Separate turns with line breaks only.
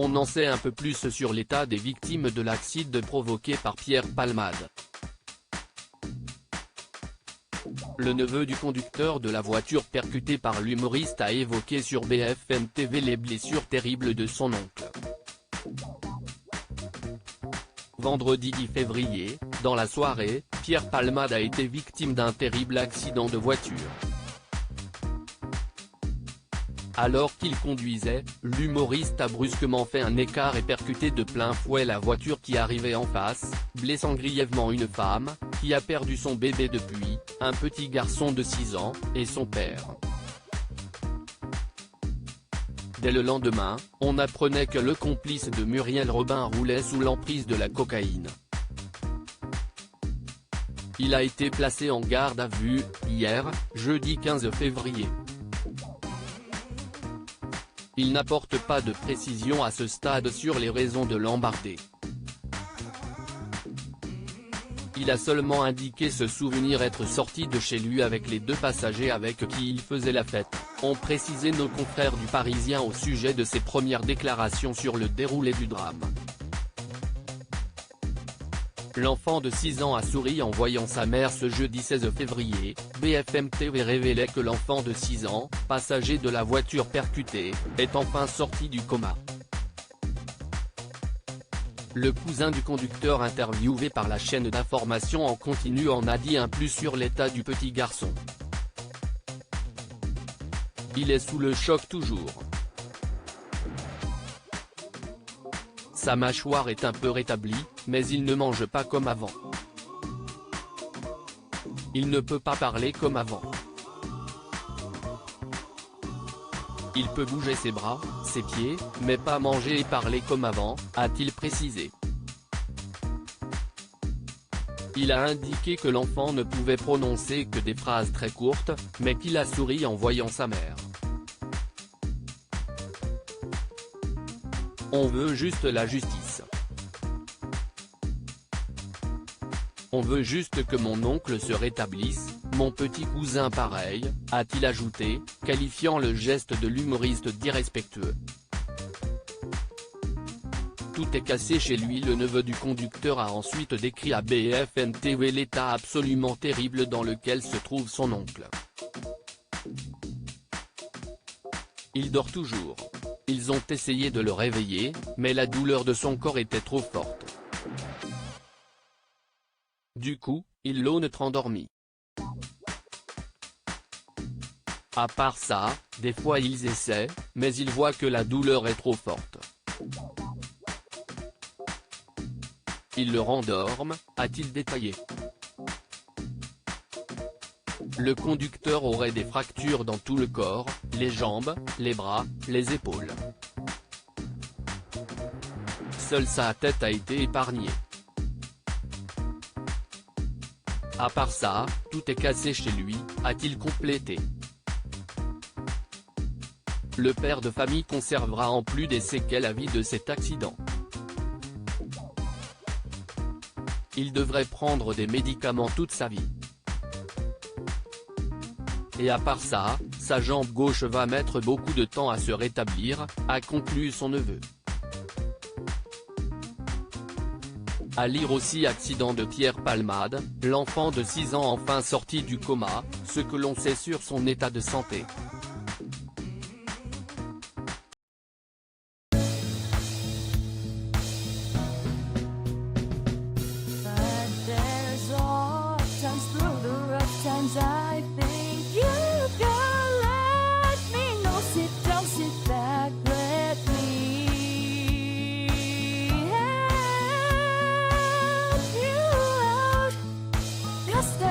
On en sait un peu plus sur l'état des victimes de l'accident provoqué par Pierre Palmade. Le neveu du conducteur de la voiture percutée par l'humoriste a évoqué sur BFM TV les blessures terribles de son oncle. Vendredi 10 février, dans la soirée, Pierre Palmade a été victime d'un terrible accident de voiture. Alors qu'il conduisait, l'humoriste a brusquement fait un écart et percuté de plein fouet la voiture qui arrivait en face, blessant grièvement une femme, qui a perdu son bébé depuis, un petit garçon de 6 ans, et son père. Dès le lendemain, on apprenait que le complice de Muriel Robin roulait sous l'emprise de la cocaïne. Il a été placé en garde à vue, hier, jeudi 15 février. Il n'apporte pas de précision à ce stade sur les raisons de l'embardé. Il a seulement indiqué se souvenir être sorti de chez lui avec les 2 passagers avec qui il faisait la fête, ont précisé nos confrères du Parisien au sujet de ses premières déclarations sur le déroulé du drame. L'enfant de 6 ans a souri en voyant sa mère ce jeudi 16 février, BFM TV révélait que l'enfant de 6 ans, passager de la voiture percutée, est enfin sorti du coma. Le cousin du conducteur interviewé par la chaîne d'information en continu en a dit un plus sur l'état du petit garçon. Il est sous le choc toujours. Sa mâchoire est un peu rétablie, mais il ne mange pas comme avant. Il ne peut pas parler comme avant. Il peut bouger ses bras, ses pieds, mais pas manger et parler comme avant, a-t-il précisé. Il a indiqué que l'enfant ne pouvait prononcer que des phrases très courtes, mais qu'il a souri en voyant sa mère. On veut juste la justice. On veut juste que mon oncle se rétablisse, mon petit cousin pareil, a-t-il ajouté, qualifiant le geste de l'humoriste d'irrespectueux. Tout est cassé chez lui. Le neveu du conducteur a ensuite décrit à BFM TV l'état absolument terrible dans lequel se trouve son oncle. Il dort toujours. Ils ont essayé de le réveiller, mais la douleur de son corps était trop forte. Du coup, ils l'ont endormi. À part ça, des fois ils essaient, mais ils voient que la douleur est trop forte. Ils le rendorment, a-t-il détaillé. Le conducteur aurait des fractures dans tout le corps, les jambes, les bras, les épaules. Seule sa tête a été épargnée. À part ça, tout est cassé chez lui, a-t-il complété. Le père de famille conservera en plus des séquelles à vie de cet accident. Il devrait prendre des médicaments toute sa vie. Et à part ça, sa jambe gauche va mettre beaucoup de temps à se rétablir, a conclu son neveu. À lire aussi accident de Pierre Palmade, l'enfant de 6 ans enfin sorti du coma, ce que l'on sait sur son état de santé.
I think you can let me know. Sit down, sit back, let me help you out. Just